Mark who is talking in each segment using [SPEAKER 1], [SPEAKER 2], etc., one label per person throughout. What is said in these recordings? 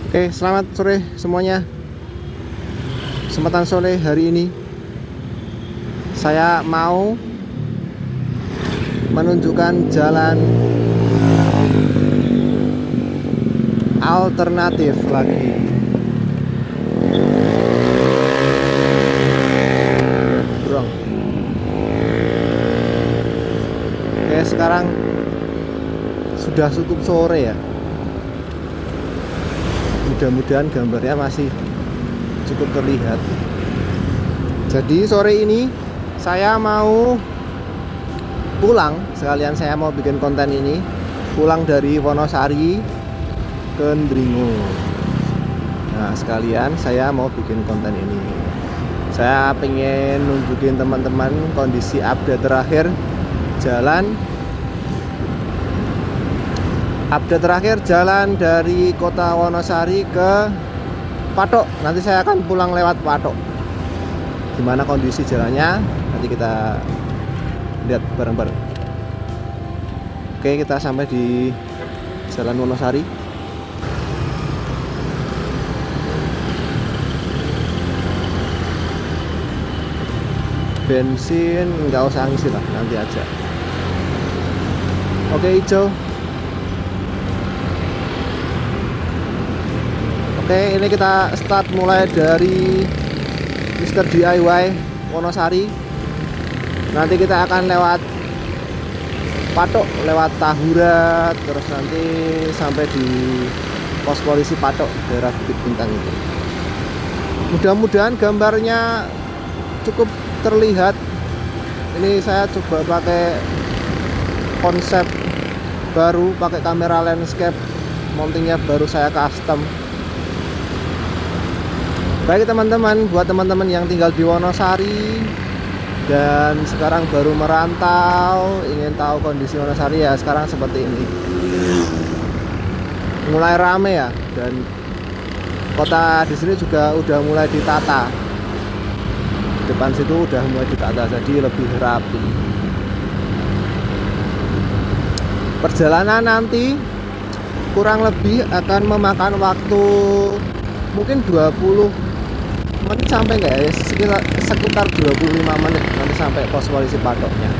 [SPEAKER 1] Oke, selamat sore semuanya. Kesempatan sore hari ini saya mau menunjukkan jalan alternatif lagi. Bro. Oke, sekarang sudah cukup sore ya. Mudah-mudahan gambarnya masih cukup terlihat. Jadi sore ini saya mau pulang, sekalian saya mau bikin konten ini. Pulang dari Wonosari ke Ndringo. Nah, sekalian saya mau bikin konten ini. Saya pengen nunjukin teman-teman kondisi update terakhir jalan. Update terakhir jalan dari kota Wonosari ke Patok. Nanti saya akan pulang lewat Patok. Gimana kondisi jalannya? Nanti kita lihat bareng-bareng. Oke, kita sampai di Jalan Wonosari. Bensin nggak usah ngisi lah, nanti aja. Oke, hijau. Oke, ini kita start mulai dari Mr. DIY Wonosari. Nanti kita akan lewat Patok, lewat Tahura, terus nanti sampai di pos polisi Patok, daerah Bukit Bintang itu. Mudah-mudahan gambarnya cukup terlihat. Ini saya coba pakai konsep baru, pakai kamera landscape, mountingnya baru saya custom. Baik teman-teman, buat teman-teman yang tinggal di Wonosari dan sekarang baru merantau, ingin tahu kondisi Wonosari ya sekarang seperti ini. Mulai rame ya, dan kota di sini juga udah mulai ditata. Depan situ udah mulai ditata, jadi lebih rapi. Perjalanan nanti kurang lebih akan memakan waktu mungkin 20 menit sampai nggak ya, sekitar 25 menit nanti sampai pos polisi Patoknya.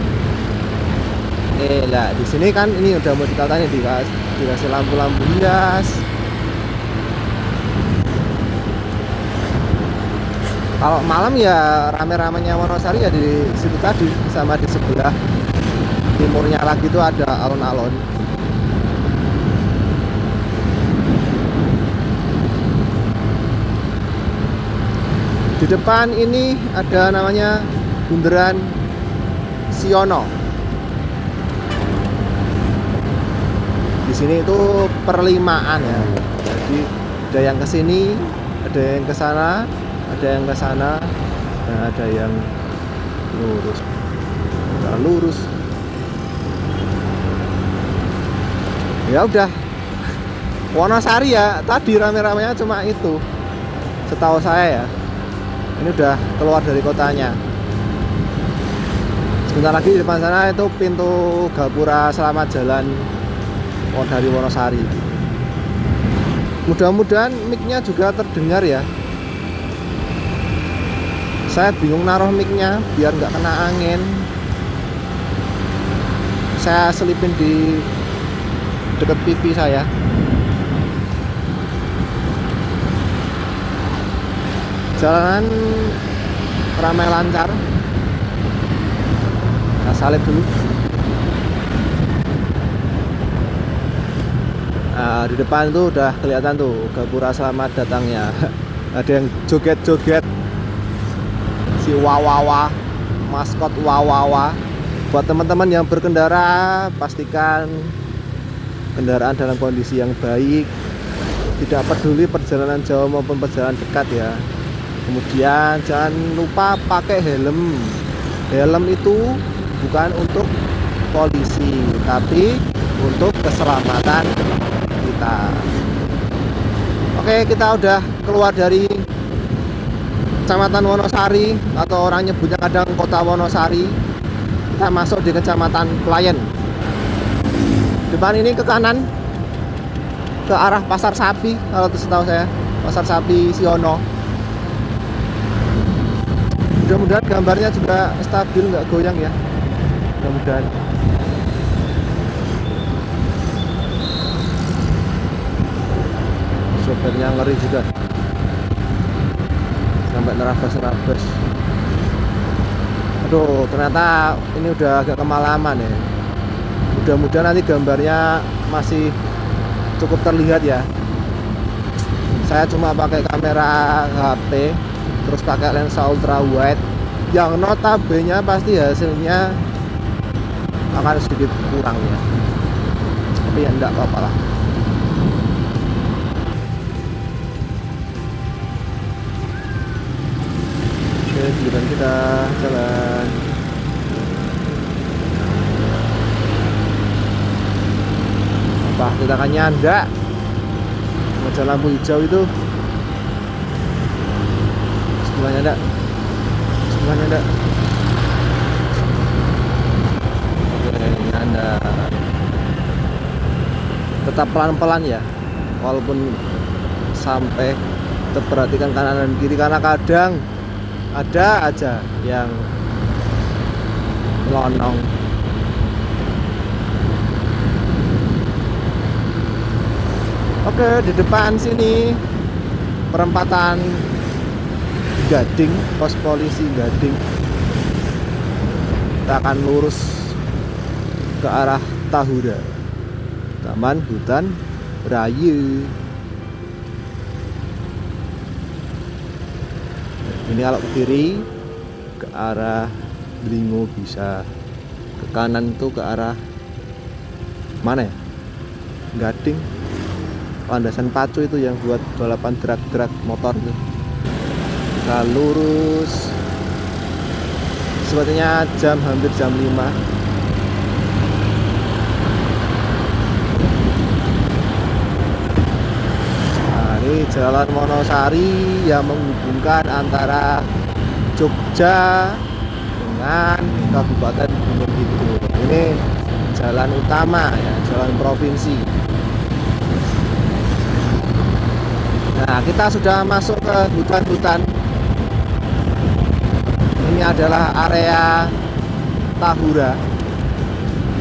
[SPEAKER 1] Lah di sini kan ini udah mau ditata nih, dikasih lampu-lampu hias. Kalau malam ya rame-ramenya Wonosari ya di situ tadi, sama di sebelah timurnya lagi itu ada alun-alun. Di depan ini ada namanya Bundaran Siono. Di sini itu perlimaan ya. Jadi ada yang ke sini, ada yang ke sana, ada yang ke sana, dan ada yang lurus. Nah, lurus. Ya udah. Wonosari ya, tadi rame-ramenya cuma itu. Setahu saya ya. Ini udah keluar dari kotanya. Sebentar lagi di depan sana itu pintu Gapura Selamat Jalan dari Wonosari. Mudah-mudahan mic-nya juga terdengar ya. Saya bingung naruh mic-nya biar nggak kena angin. Saya selipin di dekat pipi saya. Jalanan ramai lancar. Kita salib dulu. Nah, di depan tuh udah kelihatan tuh Gapura Selamat Datangnya. Ada yang joget-joget si Wawawa, maskot Wawawa. Buat teman-teman yang berkendara, pastikan kendaraan dalam kondisi yang baik, tidak peduli perjalanan jauh maupun perjalanan dekat ya. Kemudian jangan lupa pakai helm. Helm itu bukan untuk polisi, tapi untuk keselamatan kita. Oke, kita udah keluar dari Kecamatan Wonosari, atau orang nyebutnya kadang Kota Wonosari. Kita masuk di Kecamatan Klayen. Depan ini ke kanan. ke arah Pasar Sapi, kalau setahu saya Pasar Sapi Siono. Mudah-mudahan gambarnya juga stabil, nggak goyang ya, mudah-mudahan. Sopirnya ngeri juga, sampai nerabas-nerabas. Aduh, ternyata ini udah agak kemalaman ya. Mudah-mudahan nanti gambarnya masih cukup terlihat ya. Saya cuma pakai kamera HP, terus pakai lensa ultra wide, yang notabene pasti hasilnya akan sedikit kurang ya, tapi ya enggak apa-apa lah. Oke, giliran kita jalan. Apa kita akan nyanda macam lampu hijau itu? Sebelahnya enggak? Sebelahnya enggak? Oke, nyanda. Tetap pelan-pelan ya, walaupun sampai terperhatikan kanan dan kiri, karena kadang ada aja yang melonong. Oke, di depan sini perempatan Gading, pos polisi Gading. Kita akan lurus ke arah Tahura, Taman Hutan Raya. Ini kalau ke kiri ke arah Blingo bisa, ke kanan tuh ke arah mana ya? Gading, landasan pacu itu yang buat balapan drag motor tuh. Kita lurus, sepertinya hampir jam 5. Ini Jalan Wonosari yang menghubungkan antara Jogja dengan Kabupaten Gunung Kidul. Ini jalan utama ya, jalan provinsi. Nah, kita sudah masuk ke hutan-hutan. Ini adalah area Tahura,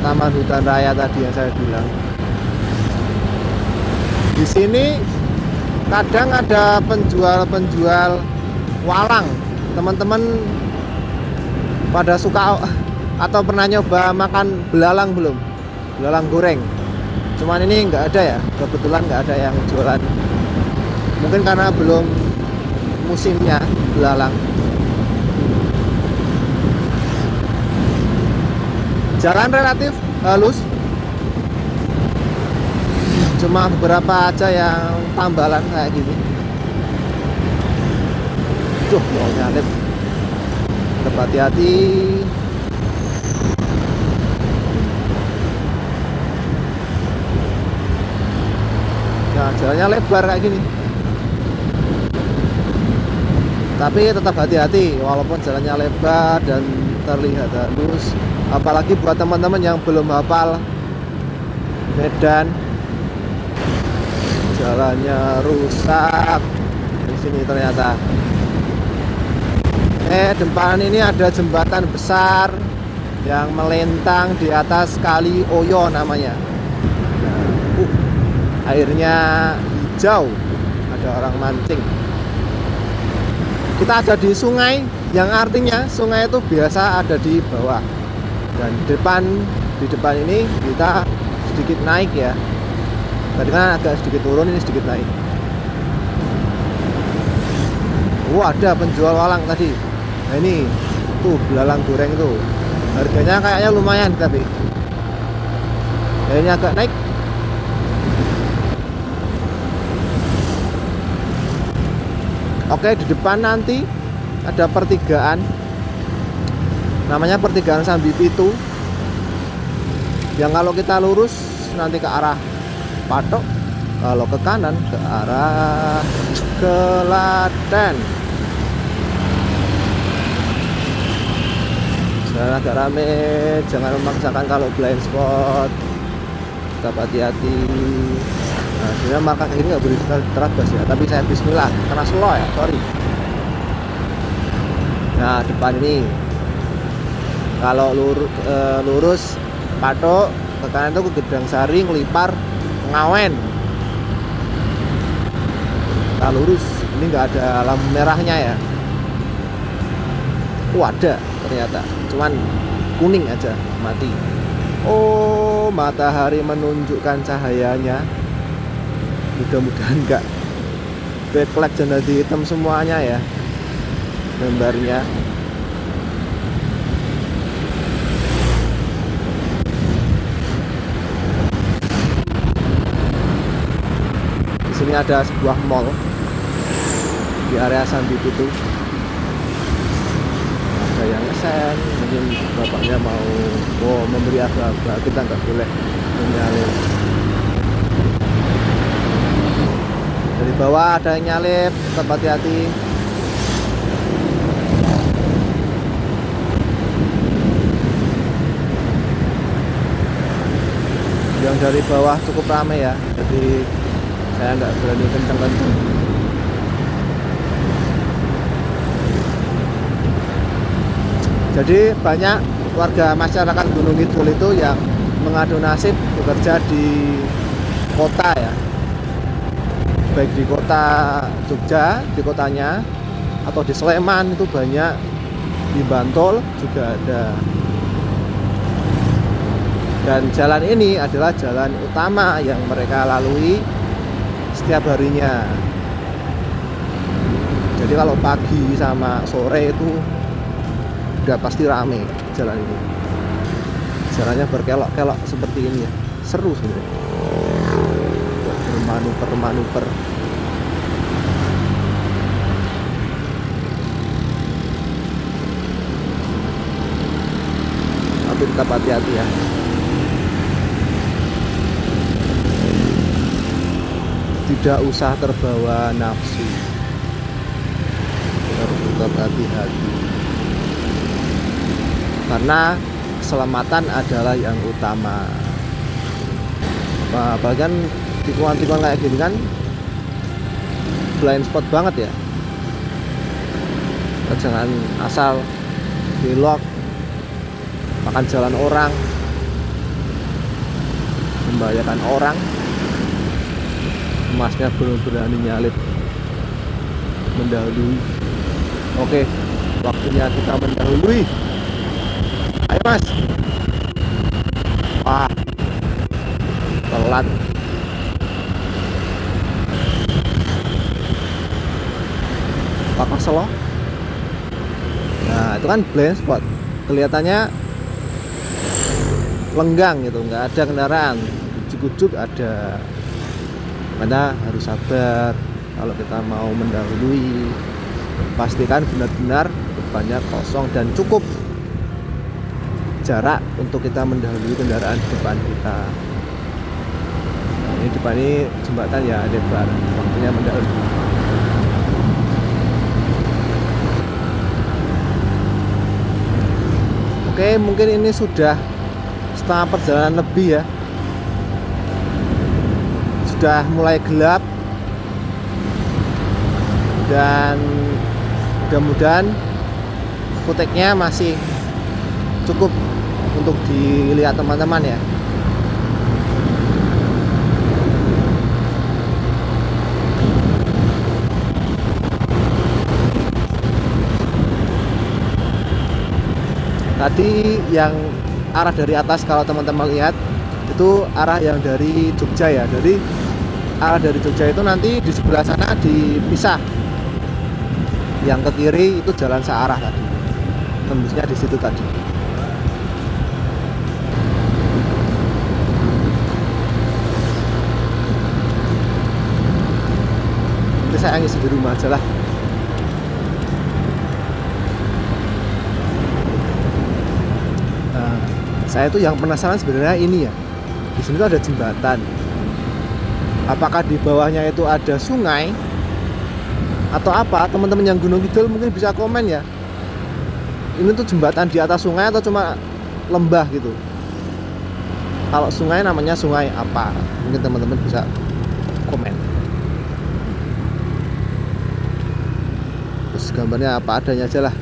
[SPEAKER 1] Taman Hutan Raya tadi yang saya bilang. Di sini kadang ada penjual walang. Teman-teman pada suka atau pernah nyoba makan belalang belum? Belalang goreng. Cuman ini nggak ada ya, kebetulan nggak ada yang jualan. Mungkin karena belum musimnya belalang. Jalan relatif halus, cuma beberapa aja yang tambalan kayak gini. Duh, mau nyalip. Tetap hati-hati. Nah, jalannya lebar kayak gini, tapi tetap hati-hati walaupun jalannya lebar dan terlihat halus. Apalagi buat teman-teman yang belum hafal medan, jalannya rusak di sini ternyata. Depan ini ada jembatan besar yang melintang di atas Kali Oyo namanya. Airnya hijau, ada orang mancing. Kita ada di sungai, yang artinya sungai itu biasa ada di bawah. Dan di depan ini kita sedikit naik ya. Tadi kan agak sedikit turun, ini sedikit naik. Ada penjual walang tadi. Nah ini tuh belalang goreng tuh, harganya kayaknya lumayan, tapi ini agak naik. Oke, di depan nanti ada pertigaan, namanya pertigaan Sambi Pitu, yang kalau kita lurus nanti ke arah Patok, kalau ke kanan ke arah Klaten. Jalan agak rame, jangan memaksakan kalau blind spot, tetap hati-hati. Nah, sebenarnya marka kayak gini nggak boleh terabas ya, tapi saya bismillah karena slow ya, sorry. Nah, depan ini kalau lurus patok ke kanan itu ke Gedang Sari, Ngelipar, Ngawen. Kita lurus, ini nggak ada lampu merahnya ya. Ada ternyata, cuman kuning aja, mati. Oh, matahari menunjukkan cahayanya. Mudah-mudahan nggak backlight dan jadi hitam semuanya ya gambarnya. Di sini ada sebuah mall di area Sandiputu. Ada yang ngesen, mungkin bapaknya mau memberi aba-aba, kita nggak boleh menyalip. Dari bawah ada yang nyalip, tetap hati-hati. Yang dari bawah cukup ramai ya, jadi saya nggak berani kenceng-kenceng. Jadi banyak warga masyarakat Gunung Kidul itu yang mengadu nasib bekerja di kota ya, baik di kota Jogja, di kotanya, atau di Sleman itu banyak, di Bantul juga ada. Dan jalan ini adalah jalan utama yang mereka lalui setiap harinya. Jadi kalau pagi sama sore itu udah pasti rame jalan ini. Jalannya berkelok-kelok seperti ini ya, seru sebenarnya. Bermanuver-manuver. Tapi tetap hati-hati ya. Tidak usah terbawa nafsu, harus tetap hati-hati karena keselamatan adalah yang utama. Nah, bahkan tikungan-tikungan kayak gini kan blind spot banget ya. Kita jangan asal belok, makan jalan orang, membahayakan orang. Masnya belum berani nyalip mendahului. Oke, waktunya kita mendahului. Ayo mas. Wah, telat. Apa selo? Nah itu kan blind spot, kelihatannya lenggang gitu, nggak ada kendaraan. Ujuk-ujuk ada. Anda harus sabar kalau kita mau mendahului. Pastikan benar-benar depannya kosong dan cukup jarak untuk kita mendahului kendaraan depan kita. Nah, ini depan ini jembatan ya, lebar, waktunya mendahului. Oke, mungkin ini sudah setengah perjalanan lebih ya. Sudah mulai gelap dan mudah-mudahan footage-nya masih cukup untuk dilihat teman-teman ya. Tadi yang arah dari atas kalau teman-teman lihat itu arah yang dari Jogja ya. Jadi arah dari Jogja itu nanti di sebelah sana dipisah. Yang ke kiri itu jalan searah tadi. Tembusnya di situ tadi. Nanti saya ngisi di rumah aja lah. Nah, saya tuh yang penasaran sebenarnya ini ya. Di sini tuh ada jembatan. Apakah di bawahnya itu ada sungai atau apa? Teman-teman yang Gunung Kidul mungkin bisa komen ya. Ini tuh jembatan di atas sungai atau cuma lembah gitu? Kalau sungai namanya sungai apa? Mungkin teman-teman bisa gambarnya apa adanya aja lah.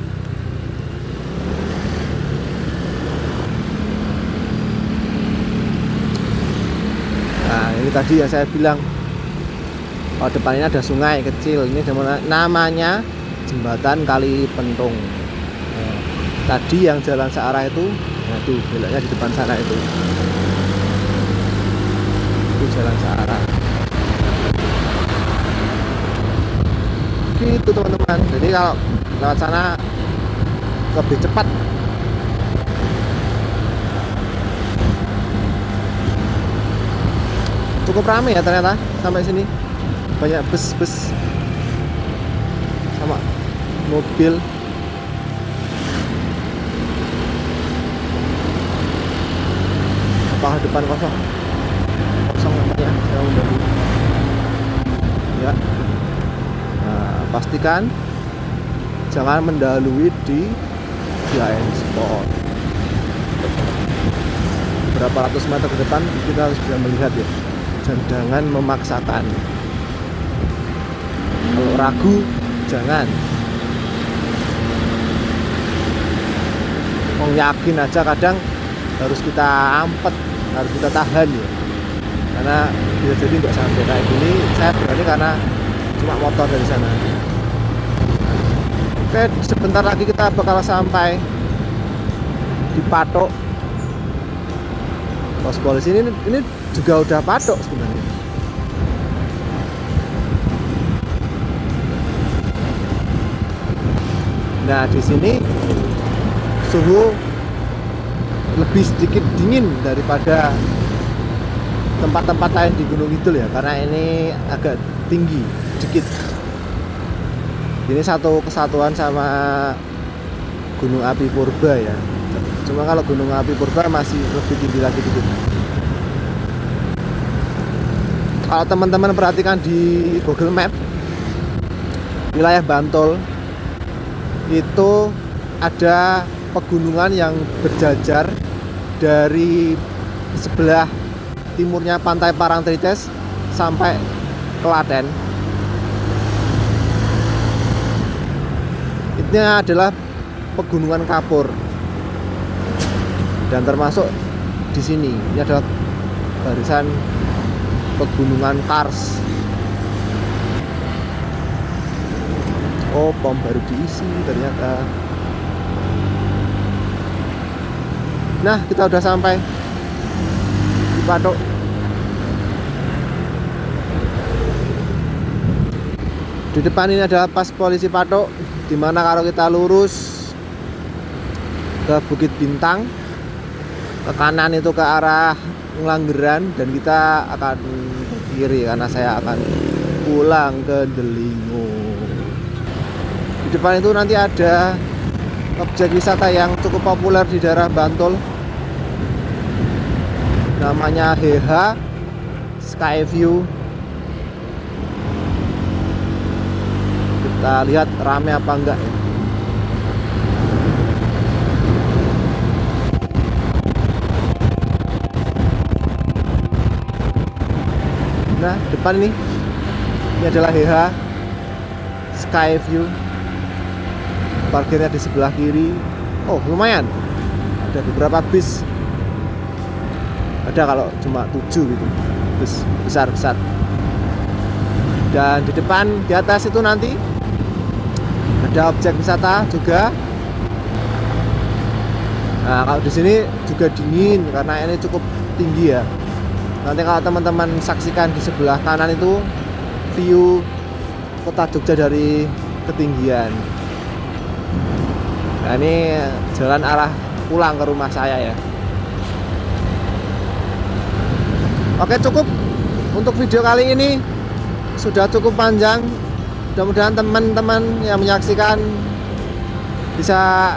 [SPEAKER 1] Nah ini tadi yang saya bilang, oh depan ini ada sungai kecil, ini namanya jembatan Kali Pentung. Nah, tadi yang jalan searah itu, nah tuh beloknya di depan sana itu jalan searah. Gitu teman-teman, jadi kalau lewat sana lebih cepat. Cukup ramai ya ternyata sampai sini, banyak bus-bus sama mobil. Apakah depan kosong? Kosong namanya, saya udah ya. Nah, pastikan jangan mendahului di blind spot. Berapa ratus meter ke depan kita harus bisa melihat ya, dan jangan memaksakan. Kalau ragu jangan. Mau yakin aja kadang harus kita ampet, harus kita tahan ya, karena bisa jadi nggak sampai kayak gini. Saya berani karena cuma motor dari sana. Oke, sebentar lagi kita bakal sampai di Patok. Pos polisi ini juga udah Patok sebenarnya. Nah di sini suhu lebih sedikit dingin daripada tempat-tempat lain di Gunung Kidul ya, karena ini agak tinggi sedikit. Ini satu kesatuan sama Gunung Api Purba ya. Cuma kalau Gunung Api Purba masih lebih tinggi lagi dikit. Kalau teman-teman perhatikan di Google Map, wilayah Bantul itu ada pegunungan yang berjajar dari sebelah timurnya Pantai Parangtritis sampai Klaten. Ini adalah pegunungan kapur, dan termasuk di sini ini adalah barisan pegunungan Kars. Oh, pom baru diisi ternyata. Nah, kita udah sampai di Patok. Di depan ini adalah pas polisi Patok, dimana kalau kita lurus ke Bukit Bintang, ke kanan itu ke arah Ngelanggeran, dan kita akan ke kiri karena saya akan pulang ke Delingo. Di depan itu nanti ada objek wisata yang cukup populer di daerah Bantul, namanya HH Skyview. Kita lihat rame apa enggak ya. Nah, depan ini adalah HH Skyview. Parkirnya di sebelah kiri. Oh, lumayan. Ada beberapa bis. Ada kalau cuma 7 gitu. Bis besar-besar. Dan di depan, di atas itu nanti ada objek wisata juga. Nah, kalau di sini juga dingin karena ini cukup tinggi ya. Nanti kalau teman-teman saksikan di sebelah kanan itu view kota Jogja dari ketinggian. Nah, ini jalan arah pulang ke rumah saya ya. Oke, cukup untuk video kali ini. Sudah cukup panjang. Mudah-mudahan teman-teman yang menyaksikan bisa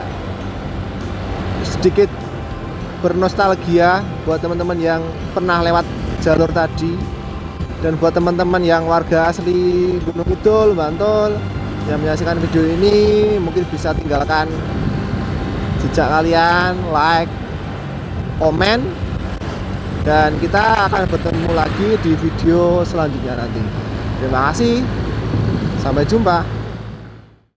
[SPEAKER 1] sedikit bernostalgia buat teman-teman yang pernah lewat jalur tadi, dan buat teman-teman yang warga asli Gunung Kidul, Bantul yang menyaksikan video ini, mungkin bisa tinggalkan jejak kalian, like, komen, dan kita akan bertemu lagi di video selanjutnya nanti. Terima kasih, sampai jumpa.